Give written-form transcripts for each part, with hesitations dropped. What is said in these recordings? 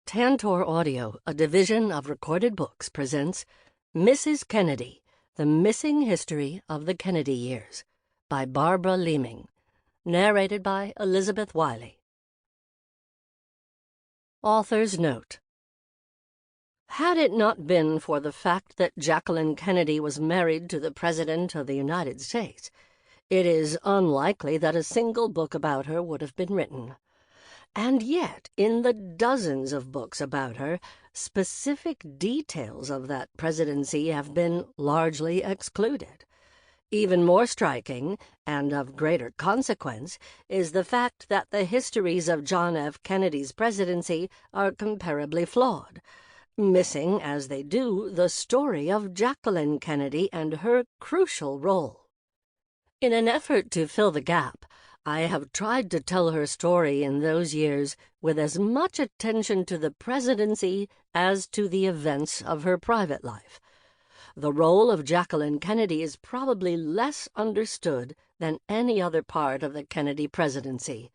Tantor Audio, a division of Recorded Books, presents Mrs. Kennedy, The Missing History of the Kennedy Years by Barbara Leaming, narrated by Elizabeth Wiley. Author's Note: had it not been for the fact that Jacqueline Kennedy was married to the President of the United States, it is unlikely that a single book about her would have been written. And yet, in the dozens of books about her, specific details of that presidency have been largely excluded. Even more striking, and of greater consequence, is the fact that the histories of John F. Kennedy's presidency are comparably flawed, missing, as they do, the story of Jacqueline Kennedy and her crucial role. In an effort to fill the gap, I have tried to tell her story in those years with as much attention to the presidency as to the events of her private life. The role of Jacqueline Kennedy is probably less understood than any other part of the Kennedy presidency.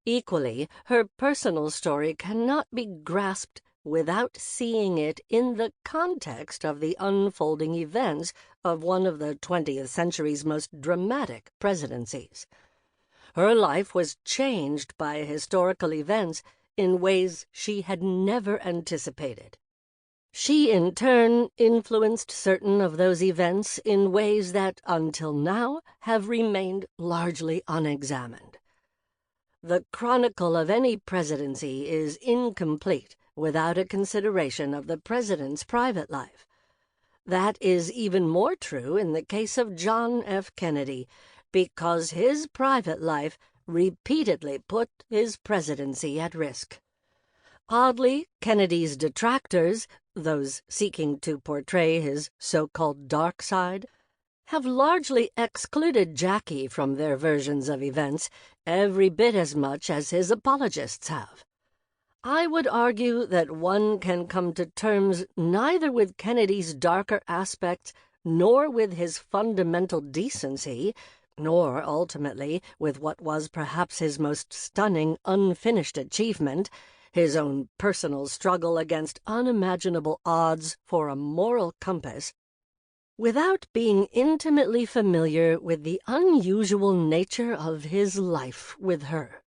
Equally, her personal story cannot be grasped without seeing it in the context of the unfolding events of one of the 20th century's most dramatic presidencies. Her life was changed by historical events in ways she had never anticipated. She, in turn, influenced certain of those events in ways that, until now, have remained largely unexamined. The chronicle of any presidency is incomplete without a consideration of the president's private life. That is even more true in the case of John F. Kennedy, because his private life repeatedly put his presidency at risk. Oddly, Kennedy's detractors, those seeking to portray his so-called dark side, have largely excluded Jackie from their versions of events every bit as much as his apologists have. I would argue that one can come to terms neither with Kennedy's darker aspects nor with his fundamental decency, nor, ultimately, with what was perhaps his most stunning unfinished achievement, his own personal struggle against unimaginable odds for a moral compass, without being intimately familiar with the unusual nature of his life with her.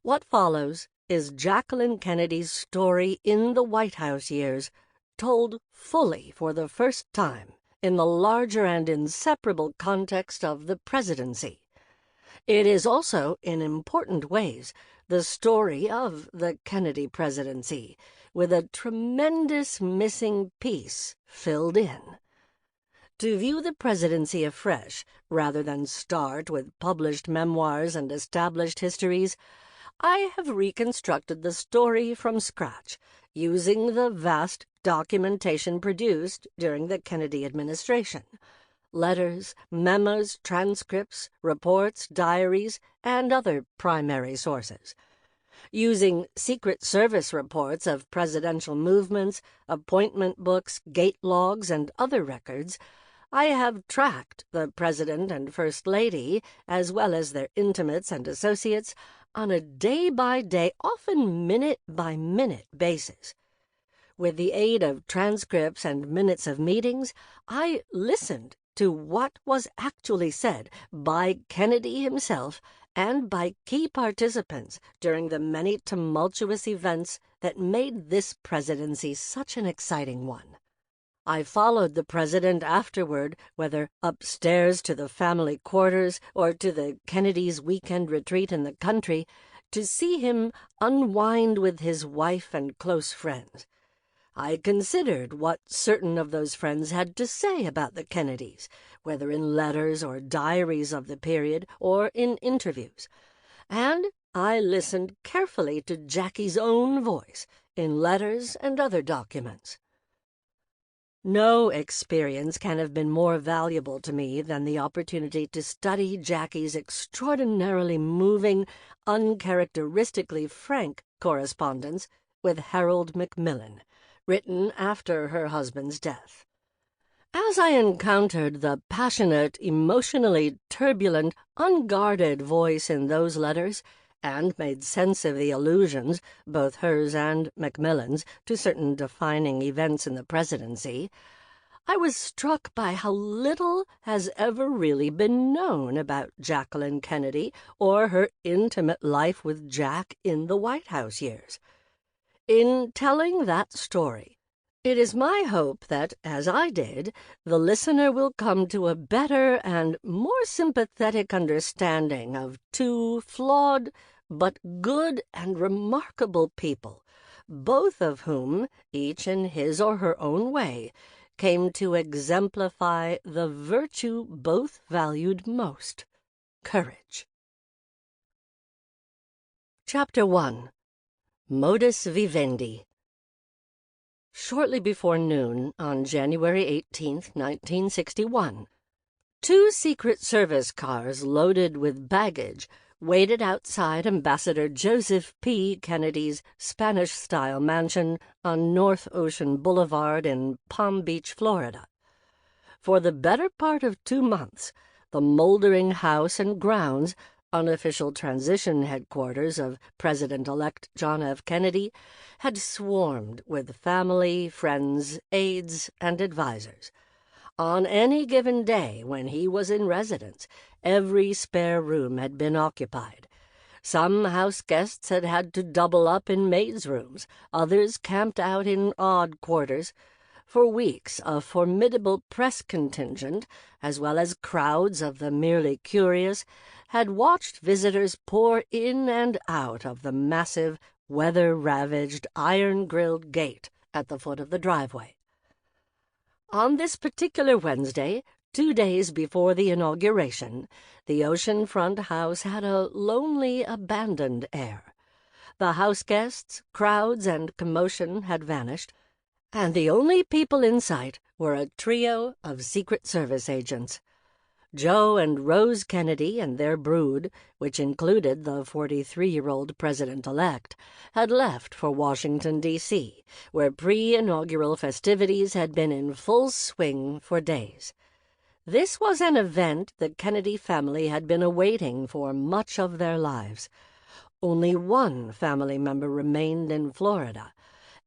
What follows is Jacqueline Kennedy's story in the White House years, told fully for the first time in the larger and inseparable context of the presidency. It is also, in important ways, the story of the Kennedy presidency, with a tremendous missing piece filled in. To view the presidency afresh, rather than start with published memoirs and established histories, I have reconstructed the story from scratch, using the vast documentation produced during the Kennedy administration: letters, memos, transcripts, reports, diaries, and other primary sources. Using Secret Service reports of presidential movements, appointment books, gate logs, and other records, I have tracked the President and First Lady, as well as their intimates and associates, on a day-by-day, often minute-by-minute basis. With the aid of transcripts and minutes of meetings, I listened to what was actually said by Kennedy himself and by key participants during the many tumultuous events that made this presidency such an exciting one. I followed the president afterward, whether upstairs to the family quarters or to the Kennedys' weekend retreat in the country, to see him unwind with his wife and close friends. I considered what certain of those friends had to say about the Kennedys, whether in letters or diaries of the period or in interviews, and I listened carefully to Jackie's own voice in letters and other documents. No experience can have been more valuable to me than the opportunity to study Jackie's extraordinarily moving, uncharacteristically frank correspondence with Harold Macmillan, written after her husband's death. As I encountered the passionate, emotionally turbulent, unguarded voice in those letters, and made sense of the allusions, both hers and Macmillan's, to certain defining events in the presidency, I was struck by how little has ever really been known about Jacqueline Kennedy or her intimate life with Jack in the White House years. In telling that story, it is my hope that, as I did, the listener will come to a better and more sympathetic understanding of two flawed but good and remarkable people, both of whom, each in his or her own way, came to exemplify the virtue both valued most, courage. Chapter 1. Modus Vivendi. Shortly before noon on January 18, 1961, two Secret Service cars loaded with baggage waited outside Ambassador Joseph P. Kennedy's Spanish-style mansion on North Ocean Boulevard in Palm Beach, Florida. For the better part of 2 months, the moldering house and grounds, unofficial transition headquarters of President-elect John F. Kennedy, had swarmed with family, friends, aides, and advisers. On any given day when he was in residence, every spare room had been occupied. Some house guests had had to double up in maids' rooms, others camped out in odd quarters. For weeks, a formidable press contingent, as well as crowds of the merely curious, had watched visitors pour in and out of the massive, weather-ravaged, iron-grilled gate at the foot of the driveway. On this particular Wednesday, 2 days before the inauguration, the oceanfront house had a lonely, abandoned air. The house guests, crowds, and commotion had vanished, and the only people in sight were a trio of Secret Service agents. Joe and Rose Kennedy and their brood, which included the 43-year-old president-elect, had left for Washington, D.C., where pre-inaugural festivities had been in full swing for days. This was an event the Kennedy family had been awaiting for much of their lives. Only one family member remained in Florida,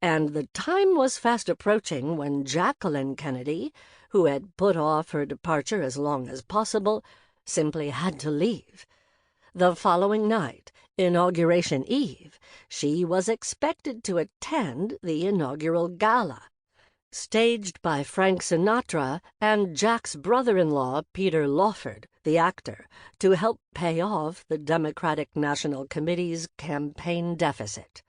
and the time was fast approaching when Jacqueline Kennedy, who had put off her departure as long as possible, simply had to leave. The following night, Inauguration Eve, she was expected to attend the inaugural gala, staged by Frank Sinatra and Jack's brother-in-law, Peter Lawford, the actor, to help pay off the Democratic National Committee's campaign deficit.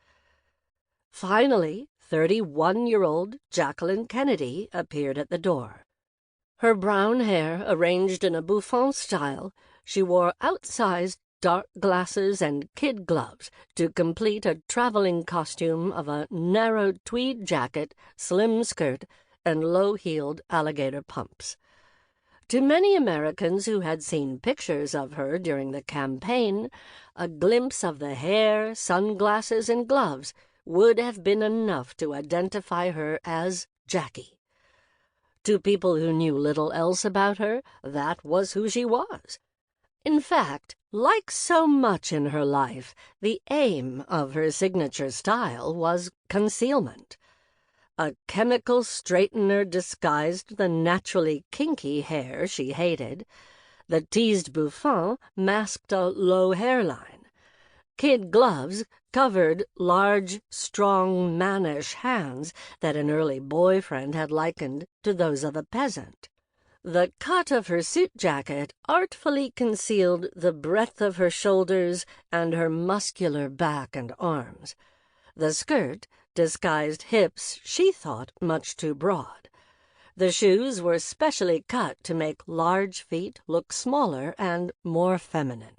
Finally, 31-year-old Jacqueline Kennedy appeared at the door. Her brown hair arranged in a bouffant style, she wore outsized dark glasses and kid gloves to complete a traveling costume of a narrow tweed jacket, slim skirt, and low-heeled alligator pumps. To many Americans who had seen pictures of her during the campaign, a glimpse of the hair, sunglasses, and gloves would have been enough to identify her as Jackie. To people who knew little else about her, that was who she was. In fact, like so much in her life, the aim of her signature style was concealment. A chemical straightener disguised the naturally kinky hair she hated. The teased bouffant masked a low hairline. Kid gloves covered large, strong, mannish hands that an early boyfriend had likened to those of a peasant. The cut of her suit jacket artfully concealed the breadth of her shoulders and her muscular back and arms. The skirt disguised hips she thought much too broad. The shoes were specially cut to make large feet look smaller and more feminine.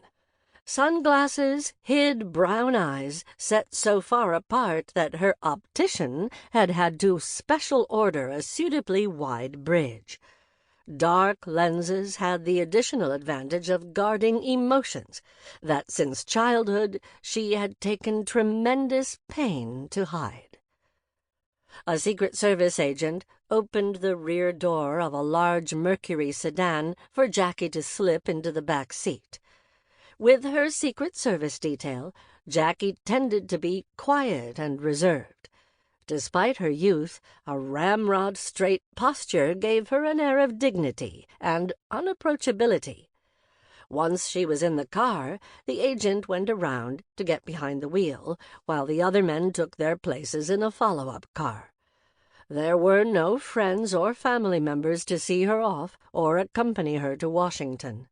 Sunglasses hid brown eyes set so far apart that her optician had had to special order a suitably wide bridge. Dark lenses had the additional advantage of guarding emotions that since childhood she had taken tremendous pain to hide. A Secret Service agent opened the rear door of a large Mercury sedan for Jackie to slip into the back seat. With her Secret Service detail, Jackie tended to be quiet and reserved. Despite her youth, a ramrod-straight posture gave her an air of dignity and unapproachability. Once she was in the car, the agent went around to get behind the wheel, while the other men took their places in a follow-up car. There were no friends or family members to see her off or accompany her to Washington.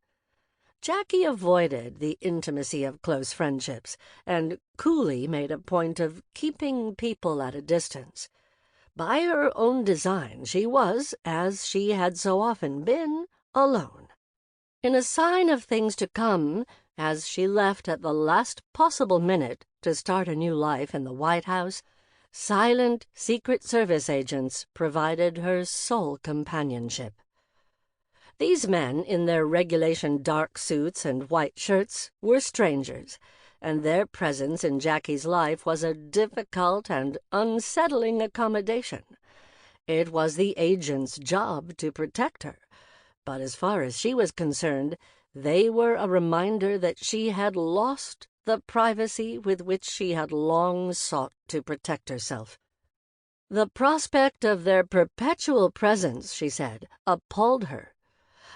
Jackie avoided the intimacy of close friendships and coolly made a point of keeping people at a distance. By her own design, she was, as she had so often been, alone. In a sign of things to come, as she left at the last possible minute to start a new life in the White House, silent Secret Service agents provided her sole companionship. These men, in their regulation dark suits and white shirts, were strangers, and their presence in Jackie's life was a difficult and unsettling accommodation. It was the agent's job to protect her, but as far as she was concerned, they were a reminder that she had lost the privacy with which she had long sought to protect herself. The prospect of their perpetual presence, she said, appalled her.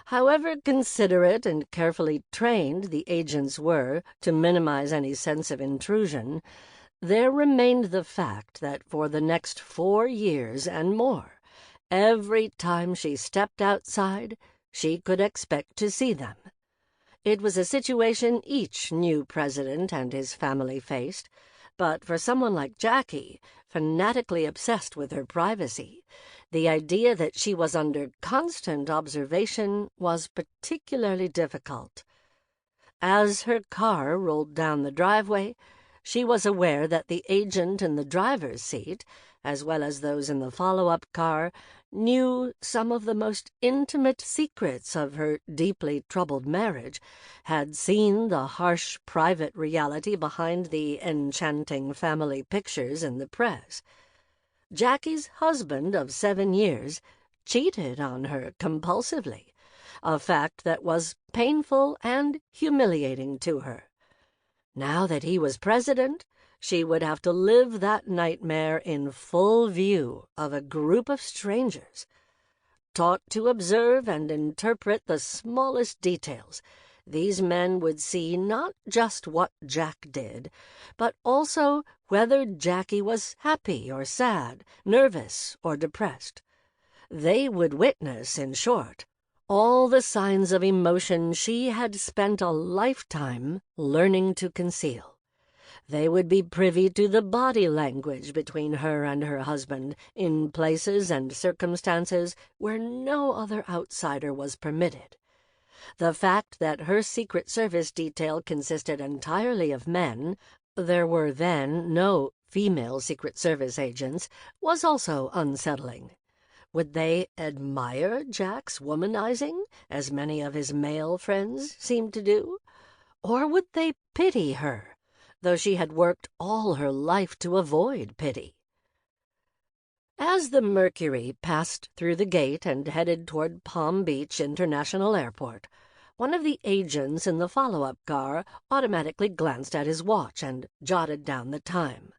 However considerate and carefully trained the agents were to minimize any sense of intrusion, there remained the fact that for the next 4 years and more, every time she stepped outside, she could expect to see them. It was a situation each new president and his family faced, but for someone like Jackie, fanatically obsessed with her privacy, the idea that she was under constant observation was particularly difficult. As her car rolled down the driveway, she was aware that the agent in the driver's seat, as well as those in the follow-up car, knew some of the most intimate secrets of her deeply troubled marriage, had seen the harsh private reality behind the enchanting family pictures in the press. Jackie's husband of 7 years cheated on her compulsively, a fact that was painful and humiliating to her. Now that he was president, she would have to live that nightmare in full view of a group of strangers. Taught to observe and interpret the smallest details, these men would see not just what Jack did, but also whether Jackie was happy or sad, nervous or depressed. They would witness, in short, all the signs of emotion she had spent a lifetime learning to conceal. They would be privy to the body language between her and her husband in places and circumstances where no other outsider was permitted. The fact that her Secret Service detail consisted entirely of men — there were then no female Secret Service agents — was also unsettling. Would they admire Jack's womanizing, as many of his male friends seemed to do? Or would they pity her, though she had worked all her life to avoid pity? As the Mercury passed through the gate and headed toward Palm Beach International Airport, one of the agents in the follow-up car automatically glanced at his watch and jotted down the time.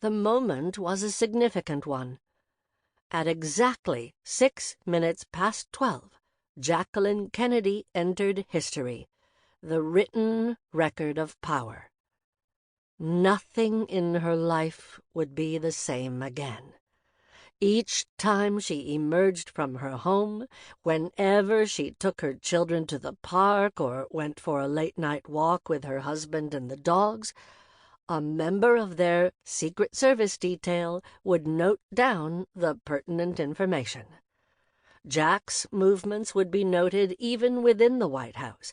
The moment was a significant one. At exactly 6 minutes past 12, Jacqueline Kennedy entered history, the written record of power. Nothing in her life would be the same again. Each time she emerged from her home, whenever she took her children to the park or went for a late-night walk with her husband and the dogs, a member of their Secret Service detail would note down the pertinent information. Jack's movements would be noted even within the White House.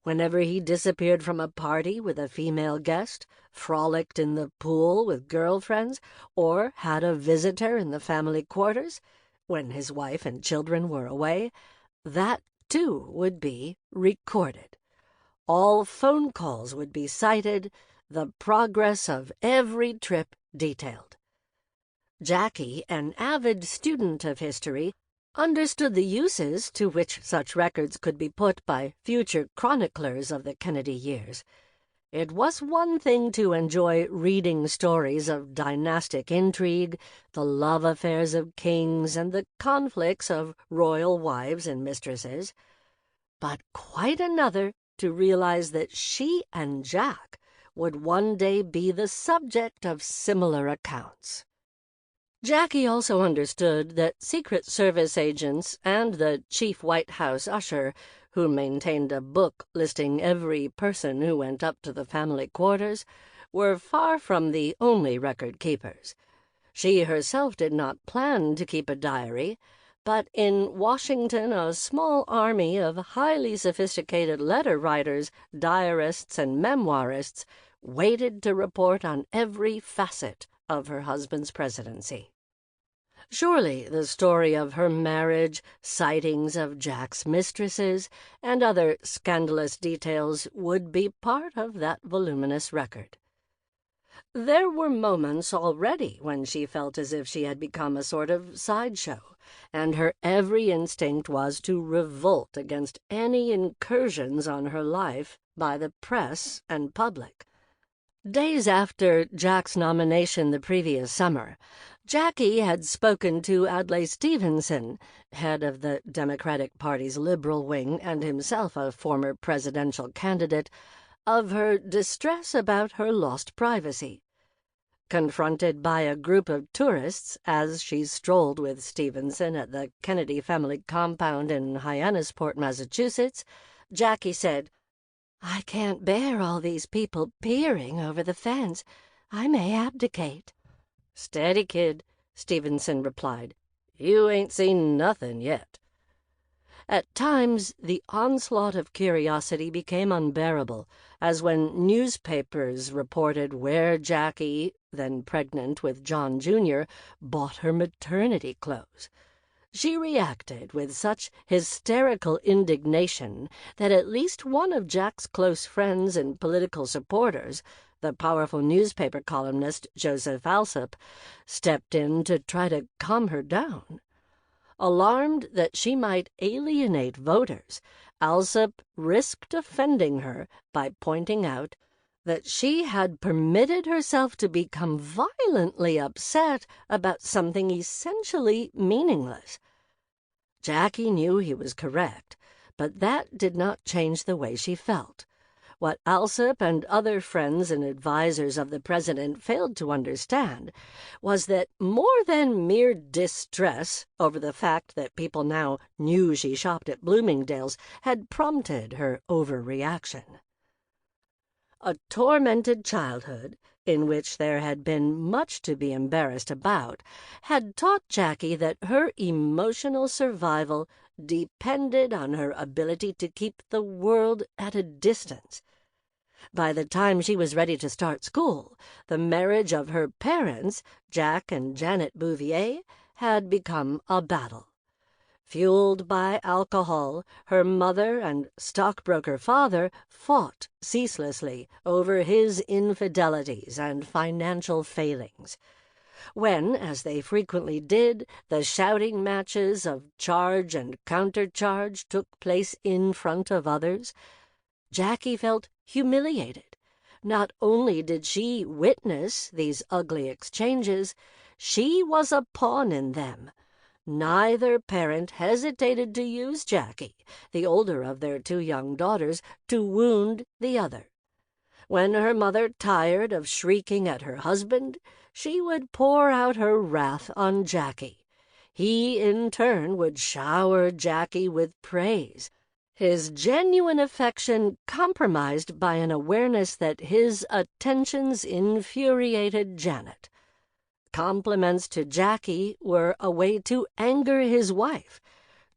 Whenever he disappeared from a party with a female guest, frolicked in the pool with girlfriends, or had a visitor in the family quarters, when his wife and children were away, that too would be recorded. All phone calls would be cited, the progress of every trip detailed. Jackie, an avid student of history, understood the uses to which such records could be put by future chroniclers of the Kennedy years. It was one thing to enjoy reading stories of dynastic intrigue, the love affairs of kings, and the conflicts of royal wives and mistresses, but quite another to realize that she and Jack would one day be the subject of similar accounts. Jackie also understood that Secret Service agents and the chief White House usher, who maintained a book listing every person who went up to the family quarters, were far from the only record keepers. She herself did not plan to keep a diary, but in Washington a small army of highly sophisticated letter writers, diarists, and memoirists waited to report on every facet of her husband's presidency. Surely the story of her marriage, sightings of Jack's mistresses, and other scandalous details would be part of that voluminous record. There were moments already when she felt as if she had become a sort of sideshow, and her every instinct was to revolt against any incursions on her life by the press and public. Days after Jack's nomination the previous summer, Jackie had spoken to Adlai Stevenson, head of the Democratic Party's liberal wing and himself a former presidential candidate, of her distress about her lost privacy. Confronted by a group of tourists as she strolled with Stevenson at the Kennedy family compound in Hyannisport, Massachusetts, Jackie said, "I can't bear all these people peering over the fence. I may abdicate." "Steady, kid," Stevenson replied. "You ain't seen nothing yet." At times, the onslaught of curiosity became unbearable, as when newspapers reported where Jackie, then pregnant with John Jr., bought her maternity clothes. She reacted with such hysterical indignation that at least one of Jack's close friends and political supporters, the powerful newspaper columnist Joseph Alsop, stepped in to try to calm her down. Alarmed that she might alienate voters, Alsop risked offending her by pointing out that she had permitted herself to become violently upset about something essentially meaningless. Jackie knew he was correct, but that did not change the way she felt. What Alsop and other friends and advisers of the president failed to understand was that more than mere distress over the fact that people now knew she shopped at Bloomingdale's had prompted her overreaction. A tormented childhood, in which there had been much to be embarrassed about, had taught Jackie that her emotional survival depended on her ability to keep the world at a distance. By the time she was ready to start school, the marriage of her parents, Jack and Janet Bouvier, had become a battle. Fueled by alcohol, her mother and stockbroker father fought ceaselessly over his infidelities and financial failings. When, as they frequently did, the shouting matches of charge and countercharge took place in front of others, Jackie felt humiliated. Not only did she witness these ugly exchanges, she was a pawn in them. Neither parent hesitated to use Jackie, the older of their two young daughters, to wound the other. When her mother tired of shrieking at her husband, she would pour out her wrath on Jackie. He, in turn, would shower Jackie with praise, his genuine affection compromised by an awareness that his attentions infuriated Janet. Compliments to Jackie were a way to anger his wife,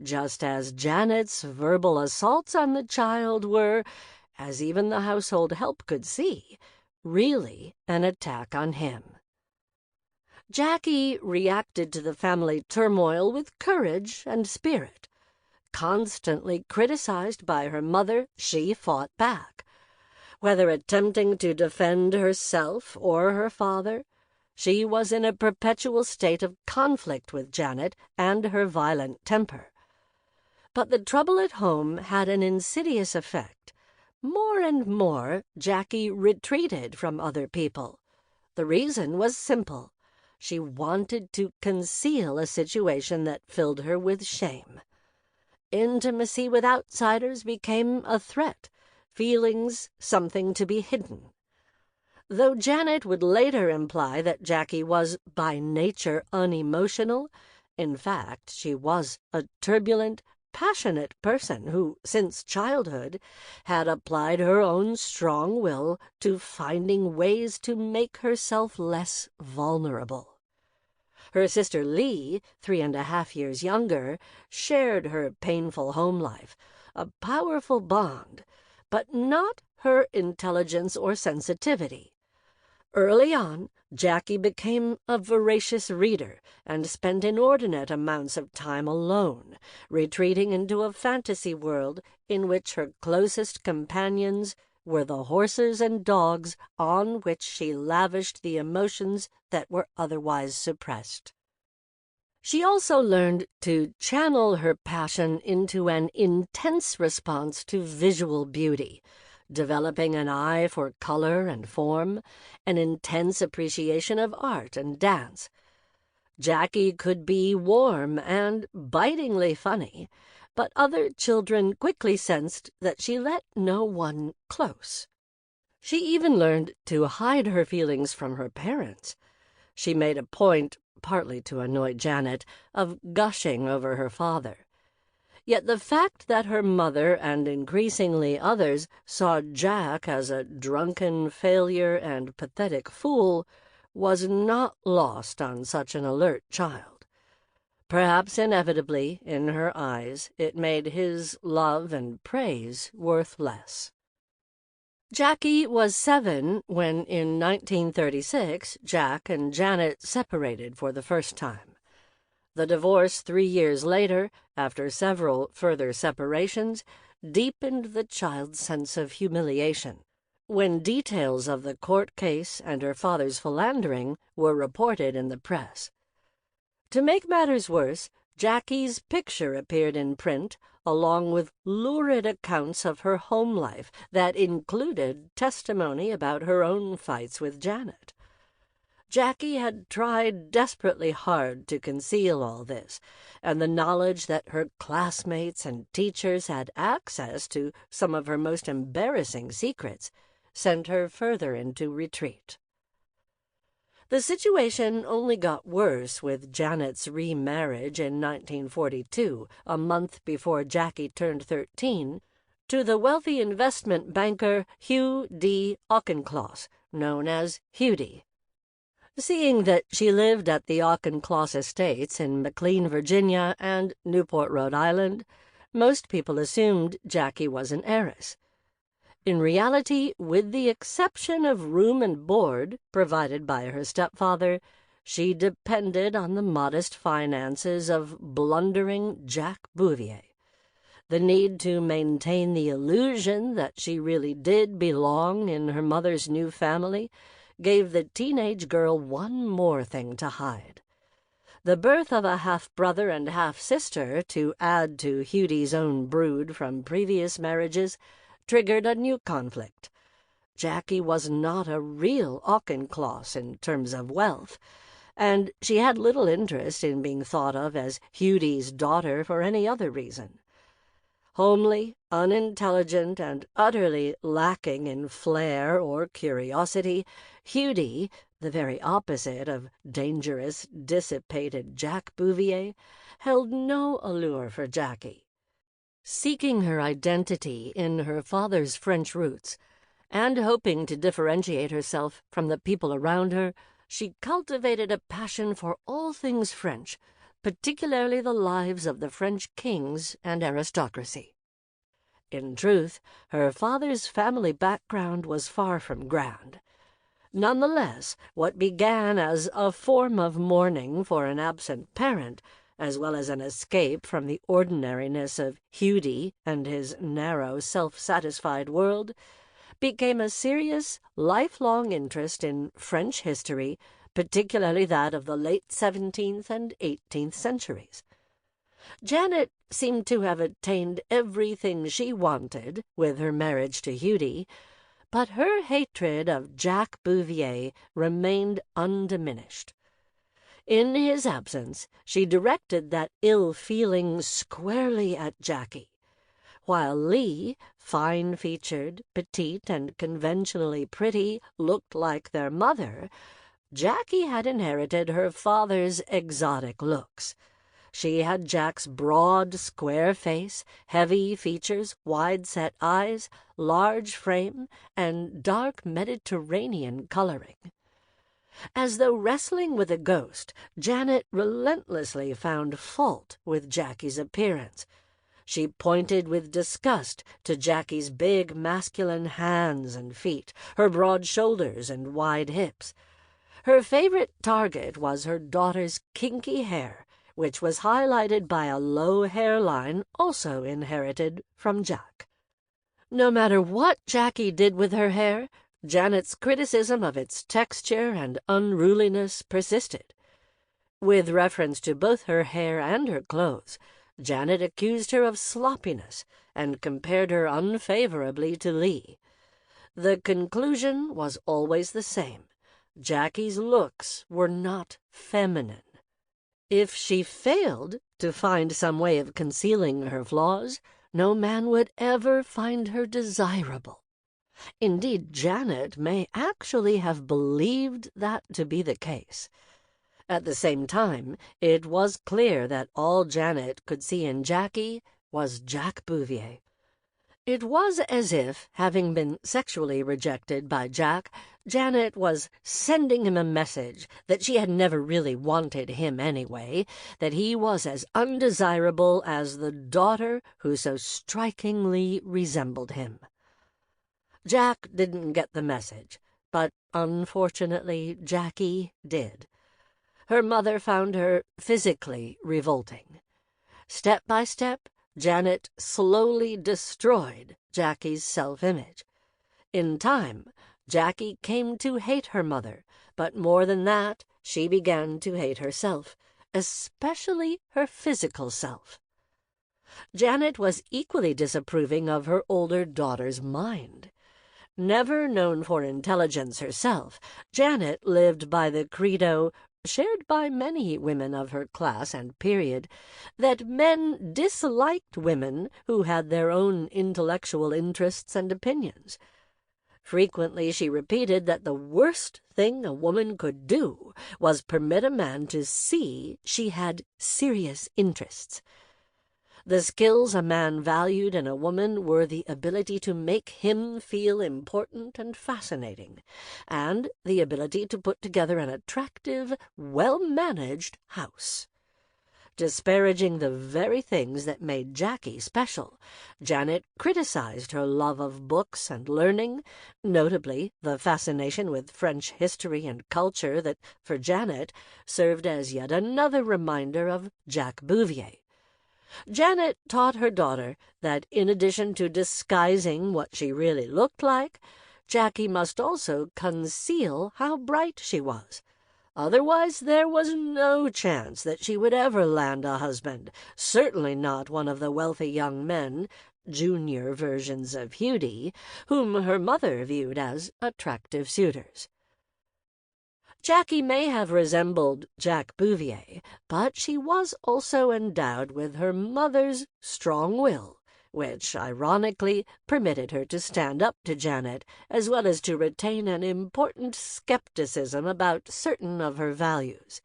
just as Janet's verbal assaults on the child were, as even the household help could see, really an attack on him. Jackie reacted to the family turmoil with courage and spirit. Constantly criticized by her mother, she fought back. Whether attempting to defend herself or her father, She was in a perpetual state of conflict with Janet and her violent temper. But the trouble at home had an insidious effect. More and more, Jackie retreated from other people. The reason was simple. She wanted to conceal a situation that filled her with shame. Intimacy with outsiders became a threat, feelings something to be hidden. Though Janet would later imply that Jackie was by nature unemotional, in fact, she was a turbulent, passionate person who, since childhood, had applied her own strong will to finding ways to make herself less vulnerable. Her sister Lee, 3.5 years younger, shared her painful home life, a powerful bond, but not her intelligence or sensitivity. Early on, Jackie became a voracious reader and spent inordinate amounts of time alone, retreating into a fantasy world in which her closest companions were the horses and dogs on which she lavished the emotions that were otherwise suppressed. She also learned to channel her passion into an intense response to visual beauty, developing an eye for color and form, an intense appreciation of art and dance. Jackie could be warm and bitingly funny, but other children quickly sensed that she let no one close. She even learned to hide her feelings from her parents. She made a point, partly to annoy Janet, of gushing over her father. Yet the fact that her mother and increasingly others saw Jack as a drunken failure and pathetic fool was not lost on such an alert child. Perhaps inevitably, in her eyes, it made his love and praise worth less. Jackie was 7 when, in 1936, Jack and Janet separated for the first time. The divorce 3 years later, after several further separations, deepened the child's sense of humiliation. When details of the court case and her father's philandering were reported in the press. To make matters worse, Jackie's picture appeared in print, along with lurid accounts of her home life that included testimony about her own fights with Janet. Jackie had tried desperately hard to conceal all this, and the knowledge that her classmates and teachers had access to some of her most embarrassing secrets sent her further into retreat. The situation only got worse with Janet's remarriage in 1942, a month before Jackie turned 13, to the wealthy investment banker Hugh D. Auchincloss, known as Hughie. Seeing that she lived at the Auchincloss estates in McLean, Virginia, and Newport, Rhode Island, most people assumed Jackie was an heiress. In reality, with the exception of room and board provided by her stepfather, she depended on the modest finances of blundering Jack Bouvier. The need to maintain the illusion that she really did belong in her mother's new family gave the teenage girl one more thing to hide. The birth of a half-brother and half-sister to add to Hughie's own brood from previous marriages triggered a new conflict. Jackie was not a real Auchincloss in terms of wealth, and she had little interest in being thought of as Hughie's daughter for any other reason. Homely, unintelligent, and utterly lacking in flair or curiosity, Hughie, the very opposite of dangerous, dissipated Jack Bouvier, held no allure for Jackie. Seeking her identity in her father's French roots, and hoping to differentiate herself from the people around her, she cultivated a passion for all things French, particularly the lives of the French kings and aristocracy. In truth, her father's family background was far from grand. Nonetheless, what began as a form of mourning for an absent parent, as well as an escape from the ordinariness of Hughie and his narrow, self-satisfied world, became a serious, lifelong interest in French history, particularly that of the late 17th and 18th centuries. Janet seemed to have attained everything she wanted with her marriage to Hughie, but her hatred of Jack Bouvier remained undiminished. In his absence, she directed that ill feeling squarely at Jackie, while Lee, fine-featured, petite, and conventionally pretty, looked like their mother. Jackie had inherited her father's exotic looks. She had Jack's broad, square face, heavy features, wide-set eyes, large frame, and dark Mediterranean coloring. As though wrestling with a ghost, Janet relentlessly found fault with Jackie's appearance. She pointed with disgust to Jackie's big masculine hands and feet, her broad shoulders and wide hips. Her favorite target was her daughter's kinky hair, which was highlighted by a low hairline also inherited from Jack. No matter what Jackie did with her hair, Janet's criticism of its texture and unruliness persisted. With reference to both her hair and her clothes, Janet accused her of sloppiness and compared her unfavorably to Lee. The conclusion was always the same. Jackie's looks were not feminine. If she failed to find some way of concealing her flaws, no man would ever find her desirable. Indeed, Janet may actually have believed that to be the case. At the same time, it was clear that all Janet could see in Jackie was Jack Bouvier. It was as if, having been sexually rejected by Jack, Janet was sending him a message that she had never really wanted him anyway, that he was as undesirable as the daughter who so strikingly resembled him. Jack didn't get the message, but unfortunately Jackie did. Her mother found her physically revolting. Step by step, Janet slowly destroyed Jackie's self-image. In time, Jackie came to hate her mother, but more than that, she began to hate herself, especially her physical self. Janet was equally disapproving of her older daughter's mind. Never known for intelligence herself, Janet lived by the credo, shared by many women of her class and period, that men disliked women who had their own intellectual interests and opinions. Frequently she repeated that the worst thing a woman could do was permit a man to see she had serious interests. The skills a man valued in a woman were the ability to make him feel important and fascinating, and the ability to put together an attractive, well-managed house. Disparaging the very things that made Jackie special, Janet criticized her love of books and learning, notably the fascination with French history and culture that, for Janet, served as yet another reminder of Jack Bouvier. Janet taught her daughter that in addition to disguising what she really looked like, Jackie must also conceal how bright she was. Otherwise, there was no chance that she would ever land a husband, certainly not one of the wealthy young men, junior versions of Hughie, whom her mother viewed as attractive suitors. Jackie may have resembled Jack Bouvier, but she was also endowed with her mother's strong will, which, ironically, permitted her to stand up to Janet, as well as to retain an important skepticism about certain of her values.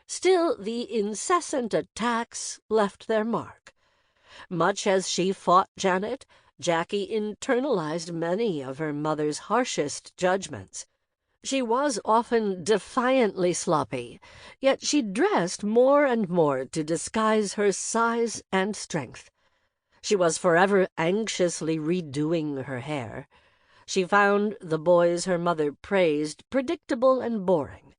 Still, the incessant attacks left their mark. Much as she fought Janet, Jackie internalized many of her mother's harshest judgments. She was often defiantly sloppy, yet she dressed more and more to disguise her size and strength. She was forever anxiously redoing her hair. She found the boys her mother praised predictable and boring.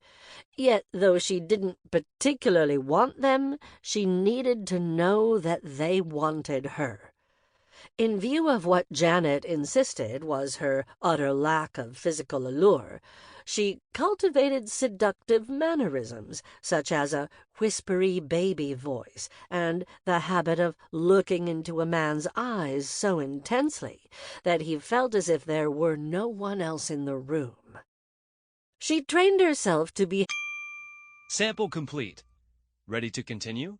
Yet, though she didn't particularly want them, she needed to know that they wanted her. In view of what Janet insisted was her utter lack of physical allure, She cultivated seductive mannerisms, such as a whispery baby voice and the habit of looking into a man's eyes so intensely that he felt as if there were no one else in the room. She trained herself to be... Sample complete. Ready to continue?